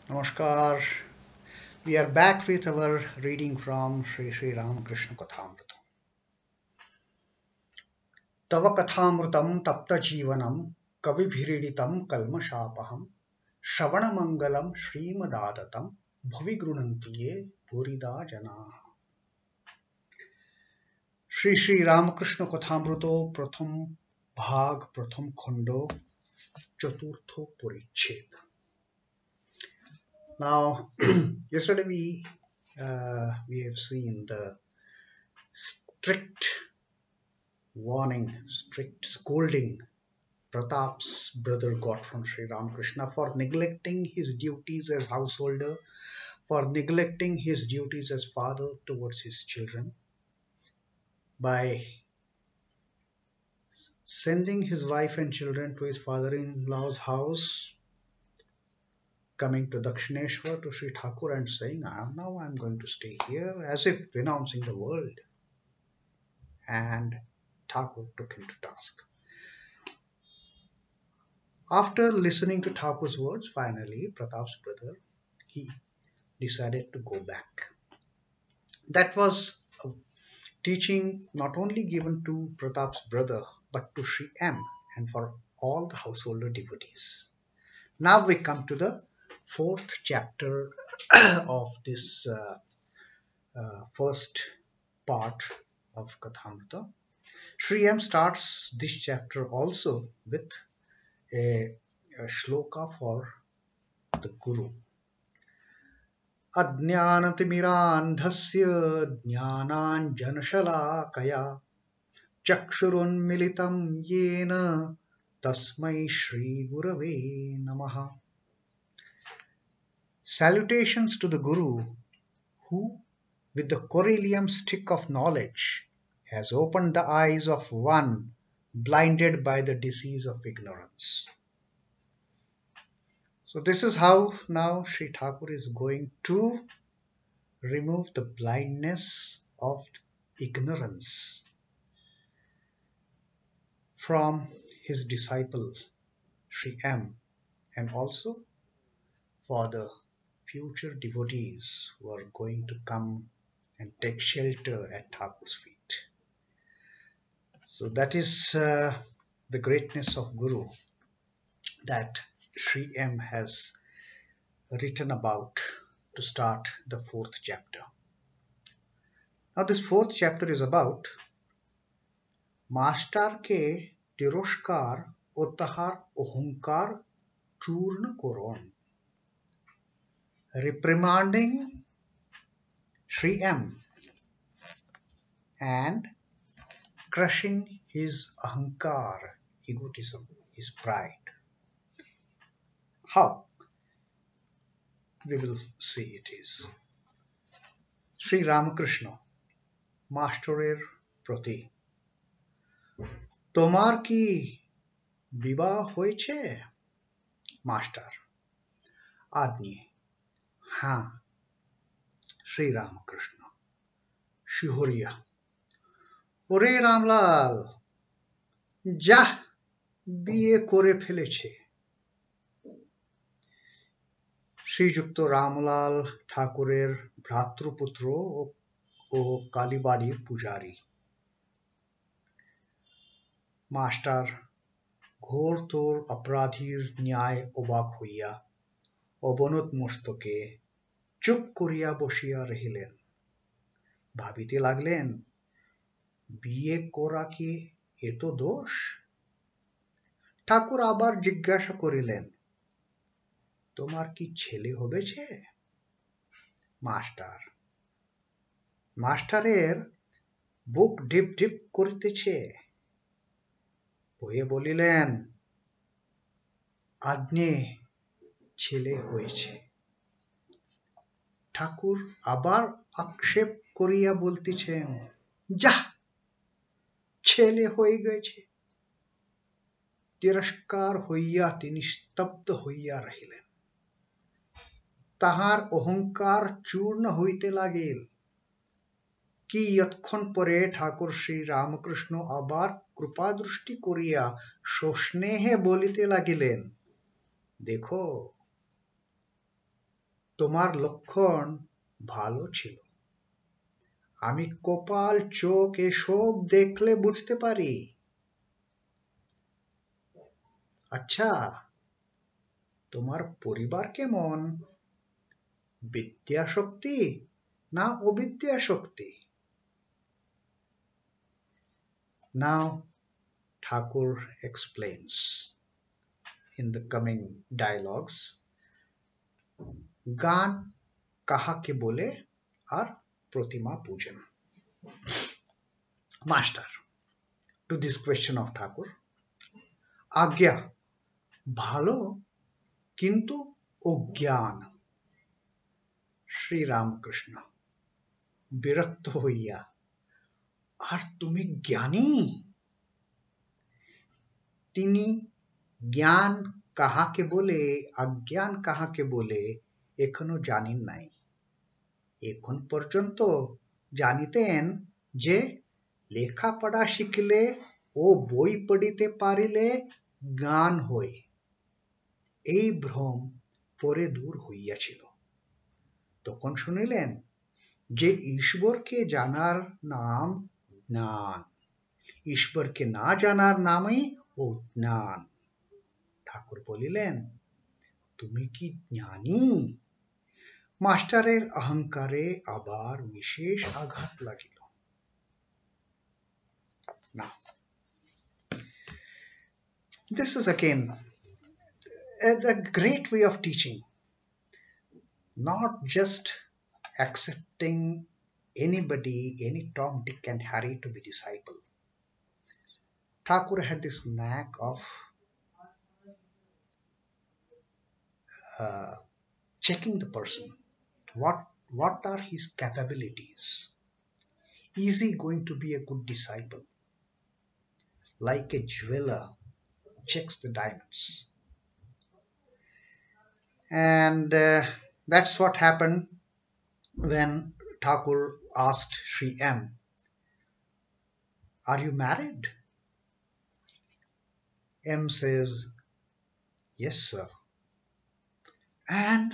Namaskar. We are back with our reading from Sri Ramakrishna Kathamrita. Tava Kathamritam Tapta Jeevanam Kavibhiriditam Kalmashapaham Shravanamangalam Srimadaadatam Bhavi Grunantiye Purida Jana. Sri Ramakrishna Kathamrito Pratham Bhag Pratham Khondo Chaturtho Puriched. Now, yesterday we have seen the strict warning, strict scolding Pratap's brother got from Sri Ramakrishna for neglecting his duties as householder, for neglecting his duties as father towards his children, by sending his wife and children to his father-in-law's house, coming to Dakshineshwar to Sri Thakur and saying, now I'm going to stay here, as if renouncing the world. And Thakur took him to task. After listening to Thakur's words, finally, Pratap's brother, he decided to go back. That was a teaching not only given to Pratap's brother, but to Sri M and for all the householder devotees. Now we come to the fourth chapter of this first part of Kathamrita. Sri M starts this chapter also with a shloka for the Guru. अज्ञानतिमिरान्धस्य ज्ञानाञ्जनशलाकया चक्षुरुन्मिलितं येन तस्मै श्रीगुरवे नमः. Salutations to the Guru, who, with the coryllium stick of knowledge, has opened the eyes of one blinded by the disease of ignorance. So this is how now Sri Thakur is going to remove the blindness of ignorance from his disciple Sri M, and also for the future devotees who are going to come and take shelter at Thakur's feet. So that is the greatness of Guru that Sri M has written about to start the fourth chapter. Now this fourth chapter is about Master ke tiroshkar o tahar ohunkar churna koron, reprimanding Sri M and crushing his ahankar, egotism, his pride. How? We will see it is. Sri Ramakrishna, মাস্টারের প্রতি, তোমার কি বিবাহ হয়েছে? Master, আদমি, হ্যাঁ। শ্রী রামকৃষ্ণ শিহরিয়া, ওরে রামলাল, যাহ, বিয়ে করে ফেলেছে। শ্রীযুক্ত রামলাল ঠাকুরের ভ্রাতৃপুত্র ও কালীবাড়ির পূজারী। মাস্টার ঘোরতর অপরাধীর ন্যায় অবাক হইয়া অবনত মস্তকে চুপ করিয়া বসিয়া রহিলেন। ভাবিতে লাগলেন, বিয়ে করা কি এত দোষ? ঠাকুর আবার জিজ্ঞাসা করিলেন, তোমার কি ছেলে হবেছে? মাস্টার, মাস্টারের বুক ঢিপ ঢিপ করিতেছে। বয়ে বলিলেন, আজ্ঞে ছেলে হয়েছে। ঠাকুর আবার আক্ষেপ করিয়া বলতেছেন, যাহ, ছেলে হয়ে গেছে। তিরস্কার হইয়া তিনি স্তব্ধ হইয়া রহিলেন। তাহার অহংকার চূর্ণ হইতে লাগিল। কিয়ৎক্ষণ পরে ঠাকুর শ্রী রামকৃষ্ণ আবার কৃপাদৃষ্টি করিয়া সস্নেহে বলিতে লাগিলেন, দেখো, তোমার লক্ষণ ভালো ছিল। আমি কপাল চোখ এসব দেখলে বুঝতে পারি। আচ্ছা, তোমার পরিবার কেমন? বিদ্যাশক্তি না অবিদ্যাশক্তি? Now Thakur explains in the coming dialogues গান কাহাকে বলে আর প্রতিমা পূজন। Master, to this question of Thakur, আজ্ঞা ভালো কিন্তু অজ্ঞান। শ্রী রামকৃষ্ণ বিরক্ত হইয়া, আর তুমি জ্ঞানী? তিনি জ্ঞান কাহাকে বলে অজ্ঞান কাহাকে বলে এখনো জানেন নাই। এখন পর্যন্ত জানিতেন যে লেখাপড়া শিখলে ও বই পড়িতে পারিলে জ্ঞান হয়, এই ভ্রম পরে দূর হইয়াছিল। তখন শুনিলেন যে ঈশ্বরকে জানার নাম জ্ঞান, ঈশ্বরকে না জানার নামই অজ্ঞান। ঠাকুর বলিলেন, তুমি কি জ্ঞানী? মাস্টারের অহংকারে আবার বিশেষ আঘাত লাগিল। Now, this is again a great way of teaching, not just accepting anybody, any Tom, Dick and Harry to be disciple. Thakur had this knack of checking the person. What are his capabilities? Is he going to be a good disciple? Like a jeweler checks the diamonds. And that's what happened when Thakur asked Sri M, are you married? M says, yes, sir. And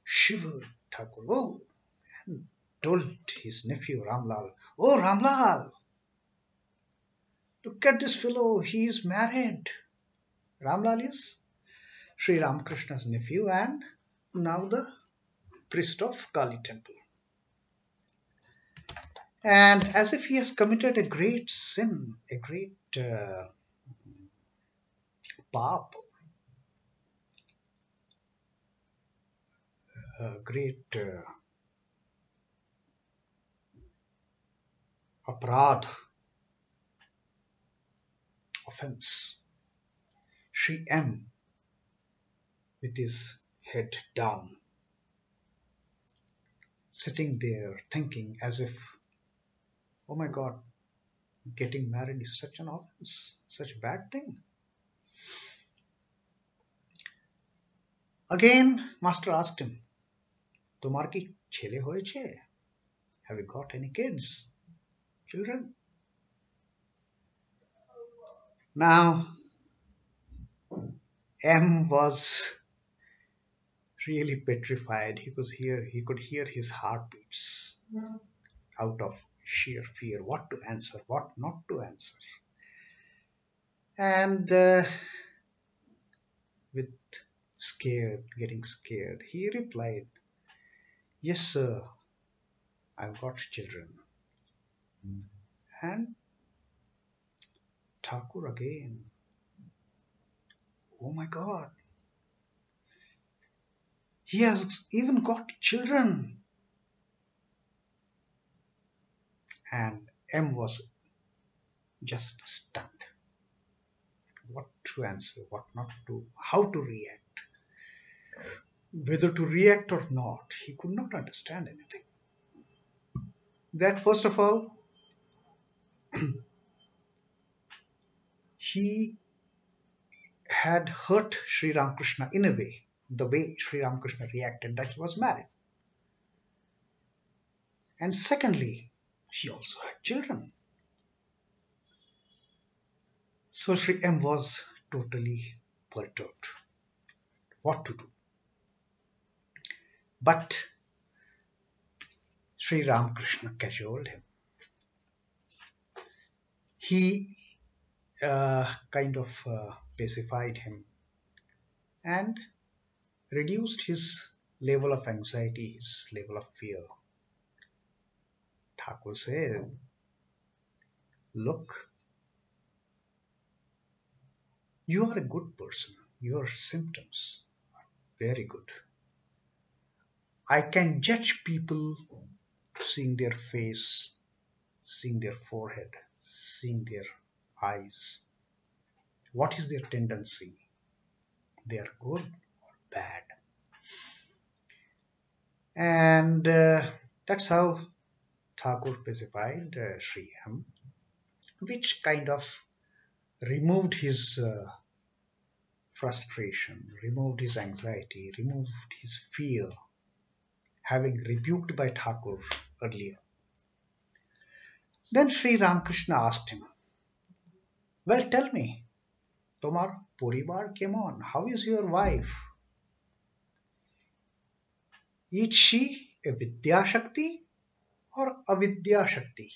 shivered Thakur, and told his nephew Ramlal, oh Ramlal, look at this fellow, he is married. Ramlal is Sri Ramakrishna's nephew and now the priest of Kali temple. And as if he has committed a great sin, a great paap, a great aparadh, offense. Sri M, with his head down, sitting there thinking as if, oh my God, getting married is such an offense, such a bad thing. Again, Master asked him, তোমার কি ছেলে হয়েছে? Have you got any kids? Children? Now, M was really petrified. He could hear his heartbeats out of sheer fear, what to answer, what not to answer. And with getting scared, he replied, yes, sir, I've got children. And Thakur again, oh my God, he has even got children. And M was just stunned. What to answer, what not to, how to react, whether to react or not. He could not understand anything. That first of all, he had hurt Sri Ramakrishna in a way, the way Sri Ramakrishna reacted, that he was married. And secondly, he also had children. So Sri M was totally perturbed. What to do? But Sri Ramakrishna cajoled him. He pacified him and reduced his level of anxiety, his level of fear. Thakur said, "Look, you are a good person. Your symptoms are very good. I can judge people seeing their face, seeing their forehead, seeing their eyes. What is their tendency? They are good or bad." And that's how Thakur pacified Sri M, which kind of removed his frustration, removed his anxiety, removed his fear, having rebuked by Thakur earlier. Then Sri Ramakrishna asked him, "Well, tell me, Tomar Poribar kemon? How is your wife? Is she a Vidya Shakti or Avidya Shakti?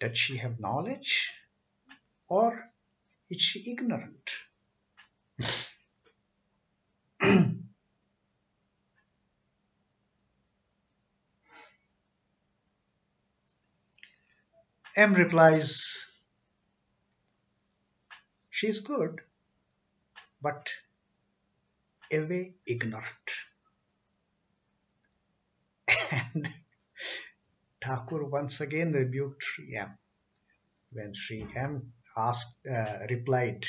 Does she have knowledge or is she ignorant?" M replies, "She is good, but away ignorant." And Thakur once again rebuked Sri M. When Sri M replied,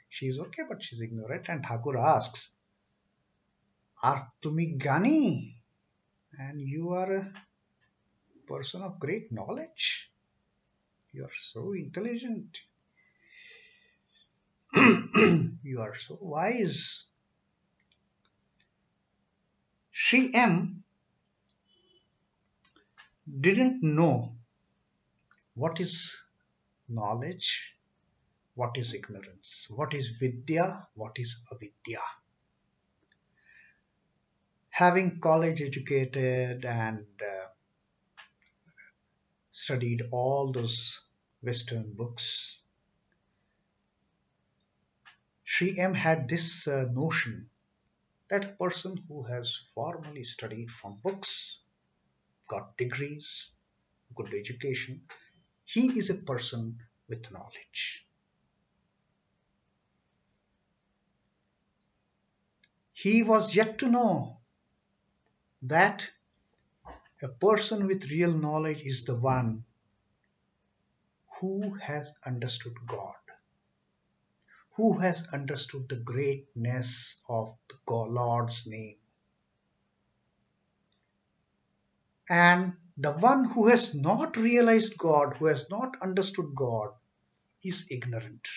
"She is okay, but she is ignorant," and Thakur asks, "Are tumi gani? And you are a person of great knowledge. You are so intelligent. You are so wise." Sri M didn't know what is knowledge, what is ignorance, what is Vidya, what is Avidya. Having college educated and studied all those Western books, Sri M had this notion that a person who has formally studied from books, got degrees, good education, he is a person with knowledge. He was yet to know that a person with real knowledge is the one who has understood God, who has understood the greatness of the Lord's name. And the one who has not realized God, who has not understood God, is ignorant.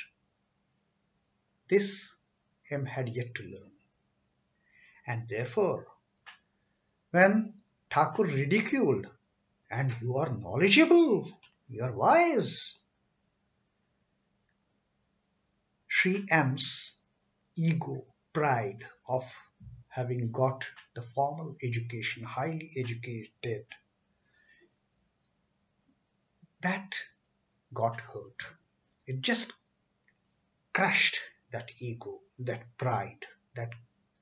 This M had yet to learn. And therefore, when Thakur ridiculed, "And you are knowledgeable, you are wise," Sri M's ego, pride of having got the formal education, highly educated, that got hurt. It just crushed that ego, that pride, that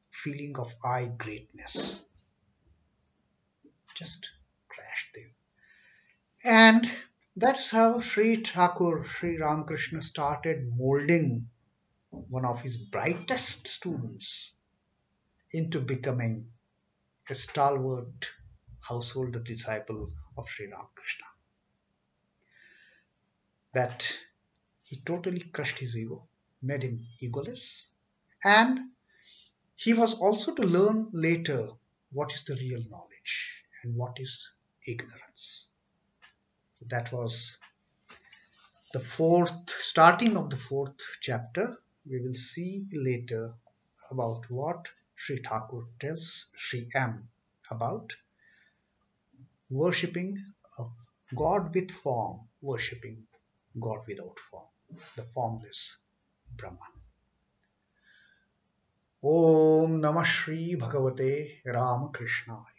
feeling of I greatness. Just crashed there. And that's how Sri Thakur, Sri Ramakrishna started molding one of his brightest students into becoming a stalwart household disciple of Sri Ramakrishna. That he totally crushed his ego, made him egoless, and he was also to learn later what is the real knowledge and what is ignorance. So that was the starting of the fourth chapter. We will see later about what Sri Thakur tells Sri M about worshipping a God with form, worshipping God without form, the formless Brahman. Om Namah Shri Bhagavate Ramakrishna.